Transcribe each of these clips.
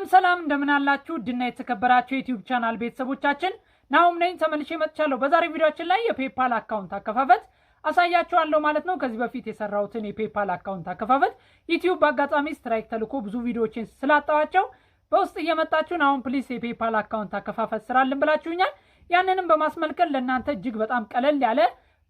ሰላም እንደምን አላችሁ ድና የተከበራችሁ የዩቲዩብ ቻናል ቤተሰቦቻችን ናሁም ነኝ ተመልሼ መጥቻለሁ። በዛሬው ቪዲዮአችን ላይ የፔፓል አካውንት አከፋፈት አሳያችኋለሁ ማለት ነው። ከዚህ በፊት የሰራሁትን የፔፓል አካውንት አከፋፈት ዩቲዩብ በአጋጣሚ ስትራይክ ተልኮ ብዙ ቪዲዮዎችን ስላጣዋቸው በውስጥ እየመጣችሁ ናሁም ፕሊስ የፔፓል አካውንት አከፋፈት ስራልን ብላችሁኛል። ያንንም በማስመልከት ለእናንተ እጅግ በጣም ቀለል ያለ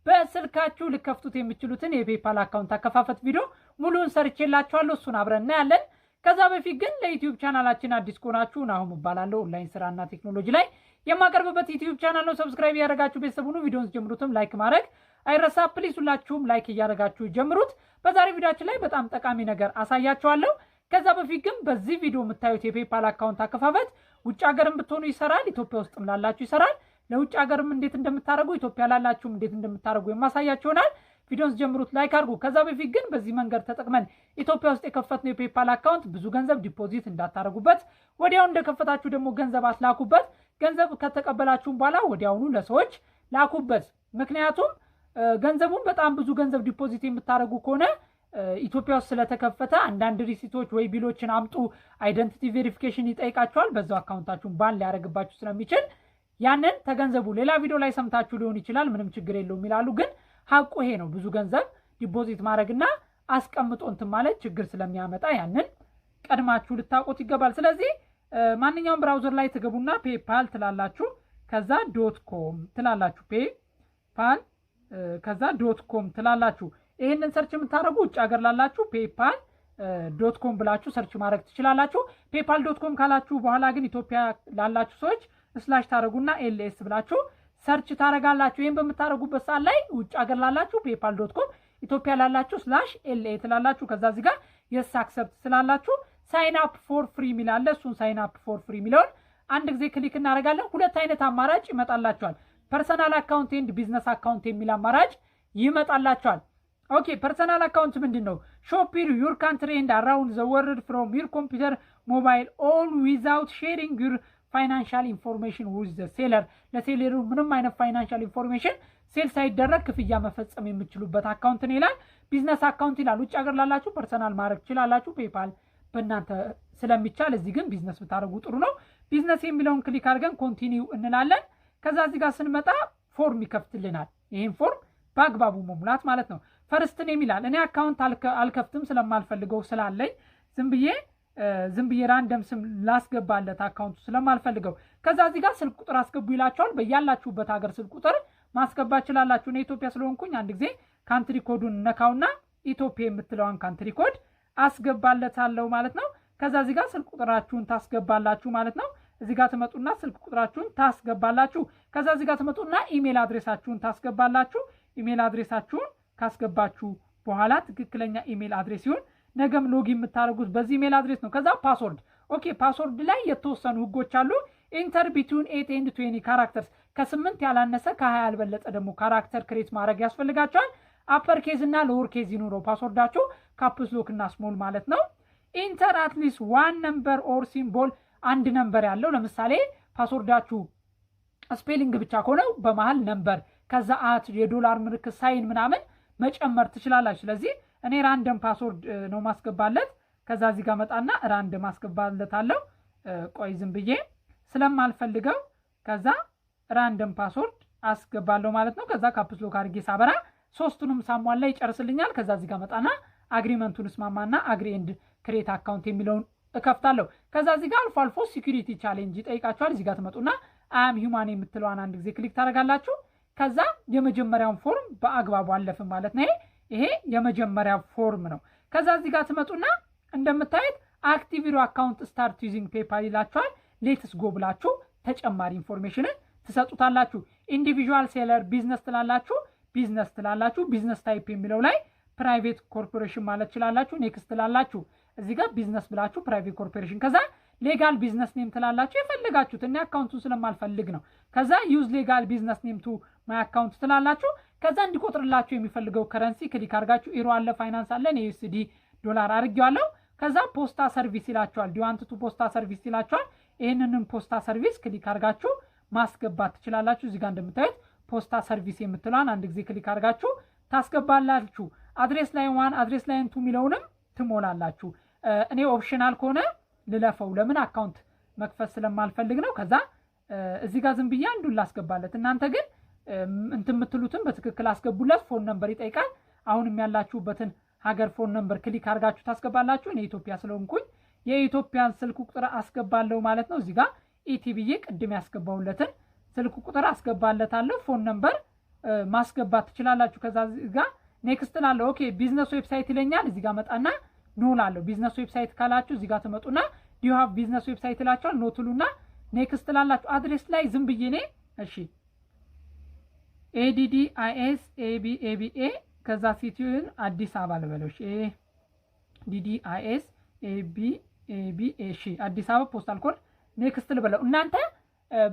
በስልካችሁ ልከፍቱት የምትችሉትን የፔፓል አካውንት አከፋፈት ቪዲዮ ሙሉውን ሰርቼላችኋለሁ። እሱን አብረን እናያለን። ከዛ በፊት ግን ለዩቲዩብ ቻናላችን አዲስ ከሆናችሁ ናሁም እባላለሁ። ኦንላይን ስራና ቴክኖሎጂ ላይ የማቀርብበት ዩቲዩብ ቻናል ነው። ሰብስክራይብ ያደረጋችሁ ቤተሰብ ሁኑ። ቪዲዮውን ጀምሩትም ላይክ ማድረግ አይረሳ። ፕሊስ ሁላችሁም ላይክ እያደረጋችሁ ጀምሩት። በዛሬ ቪዲዮአችን ላይ በጣም ጠቃሚ ነገር አሳያችኋለሁ። ከዛ በፊት ግን በዚህ ቪዲዮ የምታዩት የፔፓል አካውንት አከፋፈት ውጭ ሀገርም ብትሆኑ ይሰራል፣ ኢትዮጵያ ውስጥም ላላችሁ ይሰራል። ለውጭ ሀገርም እንዴት እንደምታደርጉ ኢትዮጵያ ላላችሁም እንዴት እንደምታደርጉ የማሳያችሁ ይሆናል። ቪዲዮን ጀምሩት ላይክ አድርጉ። ከዛ በፊት ግን በዚህ መንገድ ተጠቅመን ኢትዮጵያ ውስጥ የከፈትነው የፔፓል አካውንት ብዙ ገንዘብ ዲፖዚት እንዳታደርጉበት፣ ወዲያው እንደከፈታችሁ ደግሞ ገንዘብ አስላኩበት። ገንዘብ ከተቀበላችሁም በኋላ ወዲያውኑ ለሰዎች ላኩበት። ምክንያቱም ገንዘቡን በጣም ብዙ ገንዘብ ዲፖዚት የምታደርጉ ከሆነ ኢትዮጵያ ውስጥ ስለተከፈተ አንዳንድ ሪሲቶች ወይ ቢሎችን አምጡ፣ አይደንቲቲ ቬሪፊኬሽን ይጠይቃቸዋል። በዛው አካውንታችሁን ባን ሊያደርግባችሁ ስለሚችል ያንን ተገንዘቡ። ሌላ ቪዲዮ ላይ ሰምታችሁ ሊሆን ይችላል፣ ምንም ችግር የለውም ይላሉ። ግን ሀቁ ይሄ ነው። ብዙ ገንዘብ ዲፖዚት ማድረግና አስቀምጦ እንትን ማለት ችግር ስለሚያመጣ ያንን ቀድማችሁ ልታውቁት ይገባል። ስለዚህ ማንኛውም ብራውዘር ላይ ትገቡና ፔፓል ትላላችሁ፣ ከዛ .com ትላላችሁ። ፔፓል ከዛ .com ትላላችሁ። ይሄንን ሰርች የምታደርጉ ውጭ ሀገር ላላችሁ ፔፓል .com ብላችሁ ሰርች ማድረግ ትችላላችሁ። ፔፓል .com ካላችሁ በኋላ ግን ኢትዮጵያ ላላችሁ ሰዎች ስላሽ ታደርጉና ኤልኤስ ብላችሁ ሰርች ታደርጋላችሁ። ይሄን በምታደርጉበት ሰዓት ላይ ውጭ ሀገር ላላችሁ ፔፓል .com፣ ኢትዮጵያ ላላችሁ ስላሽ ኤልኤ ትላላችሁ። ከዛ እዚህ ጋር የስ አክሰፕት ስላላችሁ ሳይን አፕ ፎር ፍሪ ሚል አለ። እሱን ሳይን አፕ ፎር ፍሪ ሚለውን አንድ ጊዜ ክሊክ እናደርጋለን። ሁለት አይነት አማራጭ ይመጣላችኋል። ፐርሰናል አካውንት ኤንድ ቢዝነስ አካውንት የሚል አማራጭ ይመጣላችኋል። ኦኬ ፐርሰናል አካውንት ምንድን ነው? ሾፒር ዩር ካንትሪ ኤንድ አራውንድ ዘ ወርልድ ፍሮም ዩር ኮምፒውተር ሞባይል ኦል ዊዛውት ሼሪንግ ዩር ፋይናንሻል ኢንፎርሜሽን ዊዝ ዘ ሴለር። ለሴለሩ ምንም አይነት ፋይናንሻል ኢንፎርሜሽን ሴል ሳይደረግ ክፍያ መፈጸም የምትችሉበት አካውንት ነው ይላል። ቢዝነስ አካውንት ይላል። ውጭ ሀገር ላላችሁ ፐርሰናል ማድረግ ትችላላችሁ፣ ፔፓል በእናንተ ስለሚቻል። እዚህ ግን ቢዝነስ ብታደርጉ ጥሩ ነው። ቢዝነስ የሚለውን ክሊክ አድርገን ኮንቲኒው እንላለን። ከዛ እዚህ ጋር ስንመጣ ፎርም ይከፍትልናል። ይህን ፎርም በአግባቡ መሙላት ማለት ነው። ፈርስት ኔም ይላል። እኔ አካውንት አልከፍትም ስለማልፈልገው ስላለኝ ዝም ብዬ ራንደም ስም ላስገባለት አካውንቱ ስለማልፈልገው። ከዛ እዚህ ጋር ስልክ ቁጥር አስገቡ ይላቸዋል። በያላችሁበት ሀገር ስልክ ቁጥር ማስገባት ይችላላችሁ። እኔ ኢትዮጵያ ስለሆንኩኝ አንድ ጊዜ ካንትሪ ኮዱን ነካውና ኢትዮጵያ የምትለዋን ካንትሪ ኮድ አስገባለታለሁ ማለት ነው። ከዛ እዚህ ጋር ስልክ ቁጥራችሁን ታስገባላችሁ ማለት ነው። እዚህ ጋር ትመጡና ስልክ ቁጥራችሁን ታስገባላችሁ። ከዛ እዚህ ጋር ትመጡና ኢሜል አድሬሳችሁን ታስገባላችሁ። ኢሜል አድሬሳችሁን ካስገባችሁ በኋላ ትክክለኛ ኢሜል አድሬስ ሲሆን ነገም ሎጊ የምታደርጉት በዚህ ኢሜል አድሬስ ነው። ከዛ ፓስወርድ። ኦኬ ፓስወርድ ላይ የተወሰኑ ህጎች አሉ። ኢንተር ቢትዊን 8 and 20 ካራክተርስ፣ ከ8 ያላነሰ ከ20 ያልበለጠ ደግሞ ካራክተር ክሬት ማድረግ ያስፈልጋቸዋል። አፐር ኬዝ እና ሎወር ኬዝ ይኑረው ፓስወርዳችሁ፣ ካፕስ ሎክ እና ስሞል ማለት ነው። ኢንተር አትሊስት ዋን ነምበር ኦር ሲምቦል፣ አንድ ነምበር ያለው። ለምሳሌ ፓስወርዳችሁ ስፔሊንግ ብቻ ከሆነ በመሃል ነምበር፣ ከዛ አት የዶላር ምልክት ሳይን ምናምን መጨመር ትችላላችሁ። ስለዚህ እኔ ራንደም ፓስወርድ ነው ማስገባለት። ከዛ እዚህ ጋር መጣና ራንደም ማስገባለት አለው። ቆይ ዝም ብዬ ስለማልፈልገው ከዛ ራንደም ፓስወርድ አስገባለሁ ማለት ነው። ከዛ ካፕስ ሎክ አድርጌ ሳበራ ሶስቱንም ሳሟላ ይጨርስልኛል። ከዛ እዚህ ጋር መጣና አግሪመንቱን እስማማና አግሪ ኤንድ ክሬት አካውንት የሚለውን እከፍታለሁ። ከዛ እዚህ ጋር አልፎ አልፎ ሲኩሪቲ ቻሌንጅ ይጠይቃችኋል። እዚህ ጋር ትመጡና አም ሂውማን የምትለዋን አንድ ጊዜ ክሊክ ታደርጋላችሁ። ከዛ የመጀመሪያውን ፎርም በአግባቡ አለፍን ማለት ነው። ይሄ የመጀመሪያ ፎርም ነው። ከዛ እዚህ ጋር ትመጡና እንደምታዩት አክቲቭ ዩር አካውንት ስታርት ዩዚንግ ፔፓል ይላችኋል። ሌትስ ጎ ብላችሁ ተጨማሪ ኢንፎርሜሽንን ትሰጡታላችሁ። ኢንዲቪዥዋል ሴለር ቢዝነስ ትላላችሁ። ቢዝነስ ታይፕ የሚለው ላይ ፕራይቬት ኮርፖሬሽን ማለት ትችላላችሁ። ኔክስት ትላላችሁ። እዚህ ጋር ቢዝነስ ብላችሁ ፕራይቬት ኮርፖሬሽን። ከዛ ሌጋል ቢዝነስ ኔም ትላላችሁ። የፈለጋችሁት እኔ አካውንቱን ስለማልፈልግ ነው። ከዛ ዩዝ ሌጋል ቢዝነስ ኔም ቱ ማይ አካውንት ትላላችሁ። ከዛ እንዲቆጥርላችሁ የሚፈልገው ከረንሲ ክሊክ አድርጋችሁ ኢሮ አለ፣ ፋይናንስ አለ፣ ዩኤስዲ ዶላር አድርጌዋለሁ። ከዛ ፖስታ ሰርቪስ ይላችኋል። ዲዋንትቱ ፖስታ ሰርቪስ ይላችኋል። ይህንንም ፖስታ ሰርቪስ ክሊክ አድርጋችሁ ማስገባት ትችላላችሁ። እዚህ ጋር እንደምታዩት ፖስታ ሰርቪስ የምትለዋን አንድ ጊዜ ክሊክ አድርጋችሁ ታስገባላችሁ። አድሬስ ላይ 1 አድሬስ ላይ 2 የሚለውንም ትሞላላችሁ። እኔ ኦፕሽናል ከሆነ ልለፈው ለምን አካውንት መክፈት ስለማልፈልግ ነው። ከዛ እዚህ ጋር ዝም ብዬ አንዱን ላስገባለት። እናንተ ግን እንትን የምትሉትን በትክክል አስገቡለት። ፎን ነምበር ይጠይቃል። አሁንም ያላችሁበትን ሀገር ፎን ነምበር ክሊክ አድርጋችሁ ታስገባላችሁ። እኔ ኢትዮጵያ ስለሆንኩኝ የኢትዮጵያን ስልክ ቁጥር አስገባለሁ ማለት ነው። እዚህ ጋር ኢቲ ብዬ ቅድም ያስገባውለትን ስልክ ቁጥር አስገባለታለሁ። ፎን ነምበር ማስገባት ትችላላችሁ። ከዛ እዚህ ጋር ኔክስት ላለው ኦኬ ቢዝነስ ዌብሳይት ይለኛል። እዚህ ጋር መጣና ኖ ላለው ቢዝነስ ዌብሳይት ካላችሁ እዚህ ጋር ትመጡና ዲዩ ሃቭ ቢዝነስ ዌብሳይት ይላችኋል። ኖ ትሉና ኔክስት ላላችሁ አድሬስ ላይ ዝም ብዬ እኔ እሺ ADDIS ABA ከዛ ሲቲውን አዲስ አበባ ልበለው። እሺ ADDIS ABA እሺ አዲስ አበባ ፖስታል ኮድ ኔክስት ልበለው። እናንተ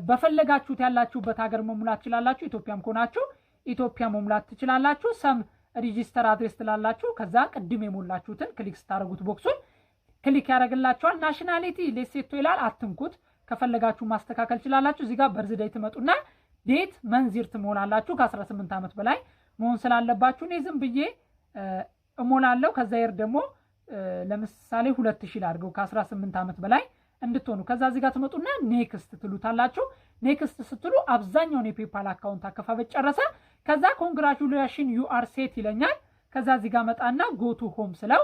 በፈለጋችሁት ያላችሁበት ሀገር መሙላት ትችላላችሁ። ኢትዮጵያም ከሆናችሁ ኢትዮጵያ መሙላት ትችላላችሁ። ሰም ሬጂስተር አድሬስ ትላላችሁ። ከዛ ቅድም የሞላችሁትን ክሊክ ስታደርጉት ቦክሱን ክሊክ ያደርግላችኋል። ናሽናሊቲ ሌሴቶ ይላል። አትንኩት። ከፈለጋችሁ ማስተካከል ትችላላችሁ። እዚህ ጋር በርዝ ዴት ትመጡና ዴት መንዚር ትሞላላችሁ። ከ18 ዓመት በላይ መሆን ስላለባችሁ እኔ ዝም ብዬ እሞላለሁ። ከዛ ይር ደግሞ ለምሳሌ 2000 ላድርገው ከ18 ዓመት በላይ እንድትሆኑ። ከዛ እዚህ ጋር ትመጡና ኔክስት ትሉታላችሁ። ኔክስት ስትሉ አብዛኛውን የፔፓል አካውንት አከፋፈት ጨረሰ። ከዛ ኮንግራቹሌሽን ዩ አር ሴት ይለኛል። ከዛ እዚህ ጋር መጣና ጎቱ ሆም ስለው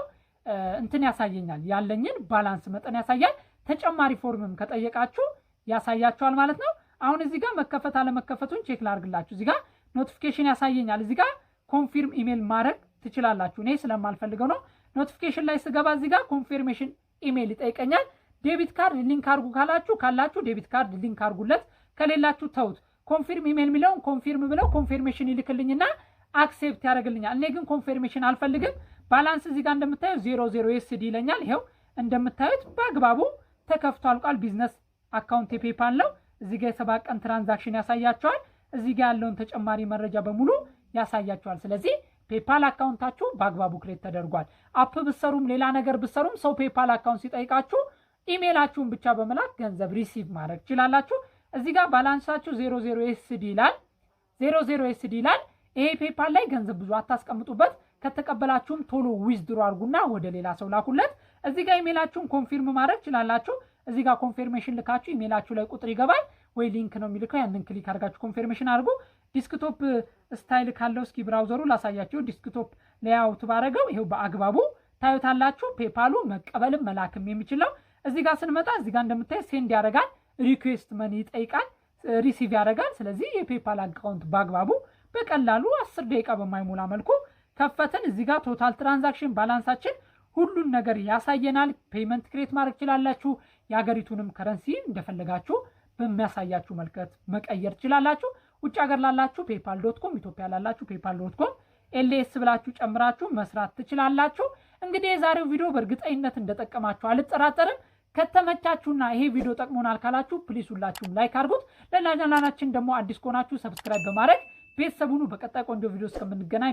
እንትን ያሳየኛል፣ ያለኝን ባላንስ መጠን ያሳያል። ተጨማሪ ፎርምም ከጠየቃችሁ ያሳያችኋል ማለት ነው። አሁን እዚህ ጋር መከፈት አለመከፈቱን ቼክ ላድርግላችሁ። እዚህ ጋር ኖቲፊኬሽን ያሳየኛል። እዚህ ጋር ኮንፊርም ኢሜል ማድረግ ትችላላችሁ። እኔ ስለማልፈልገው ነው። ኖቲፊኬሽን ላይ ስገባ እዚህ ጋር ኮንፊርሜሽን ኢሜል ይጠይቀኛል። ዴቢት ካርድ ሊንክ አድርጉ ካላችሁ ዴቢት ካርድ ሊንክ አድርጉለት፣ ከሌላችሁ ተውት። ኮንፊርም ኢሜል የሚለውን ኮንፊርም ብለው ኮንፊርሜሽን ይልክልኝና አክሴፕት ያደርግልኛል። እኔ ግን ኮንፊርሜሽን አልፈልግም። ባላንስ እዚህ ጋር እንደምታዩት 00 USD ይለኛል። ይሄው እንደምታዩት በአግባቡ ተከፍቶ አልቋል። ቢዝነስ አካውንት የፔፓል ነው። እዚህ ጋር የ7 ቀን ትራንዛክሽን ያሳያቸዋል። እዚህ ጋር ያለውን ተጨማሪ መረጃ በሙሉ ያሳያቸዋል። ስለዚህ ፔፓል አካውንታችሁ በአግባቡ ክሬት ተደርጓል። አፕ ብሰሩም ሌላ ነገር ብሰሩም ሰው ፔፓል አካውንት ሲጠይቃችሁ ኢሜላችሁን ብቻ በመላክ ገንዘብ ሪሲቭ ማድረግ ትችላላችሁ። እዚህ ጋር ባላንሳችሁ 00 USD ይላል። 00 USD ይላል። ይሄ ፔፓል ላይ ገንዘብ ብዙ አታስቀምጡበት። ከተቀበላችሁም ቶሎ ዊዝድሮ አድርጉና ወደ ሌላ ሰው ላኩለት። እዚህ ጋር ኢሜላችሁን ኮንፊርም ማድረግ ትችላላችሁ። እዚህ ጋር ኮንፊርሜሽን ልካችሁ ኢሜላችሁ ላይ ቁጥር ይገባል ወይ ሊንክ ነው የሚልከው። ያንን ክሊክ አድርጋችሁ ኮንፊርሜሽን አድርጉ። ዲስክቶፕ ስታይል ካለው እስኪ ብራውዘሩ ላሳያችሁ። ዲስክቶፕ ሌአውት ባረገው ይሄው በአግባቡ ታዩታላችሁ። ፔፓሉ መቀበልም መላክም የሚችለው እዚህ ጋር ስንመጣ እዚህ ጋር እንደምታዩት ሴንድ ያደርጋል፣ ሪኩዌስት መኒ ይጠይቃል፣ ሪሲቭ ያደርጋል። ስለዚህ የፔፓል አካውንት በአግባቡ በቀላሉ 10 ደቂቃ በማይሞላ መልኩ ከፈትን። እዚህ ጋር ቶታል ትራንዛክሽን ባላንሳችን ሁሉን ነገር ያሳየናል። ፔመንት ክሬት ማድረግ ትችላላችሁ። የሀገሪቱንም ከረንሲ እንደፈለጋችሁ በሚያሳያችሁ መልከት መቀየር ትችላላችሁ። ውጭ ሀገር ላላችሁ ፔፓል.com፣ ኢትዮጵያ ላላችሁ ፔፓል.com ኤልኤስ ብላችሁ ጨምራችሁ መስራት ትችላላችሁ። እንግዲህ የዛሬው ቪዲዮ በእርግጠኝነት እንደጠቀማችሁ አልጠራጠርም። ከተመቻችሁና ይሄ ቪዲዮ ጠቅሞናል ካላችሁ ፕሊስ ሁላችሁም ላይክ አድርጉት። ለቻናላችን ደግሞ አዲስ ከሆናችሁ ሰብስክራይብ በማድረግ ቤተሰቡን በቀጣይ ቆንጆ ቪዲዮ እስከምንገናኝ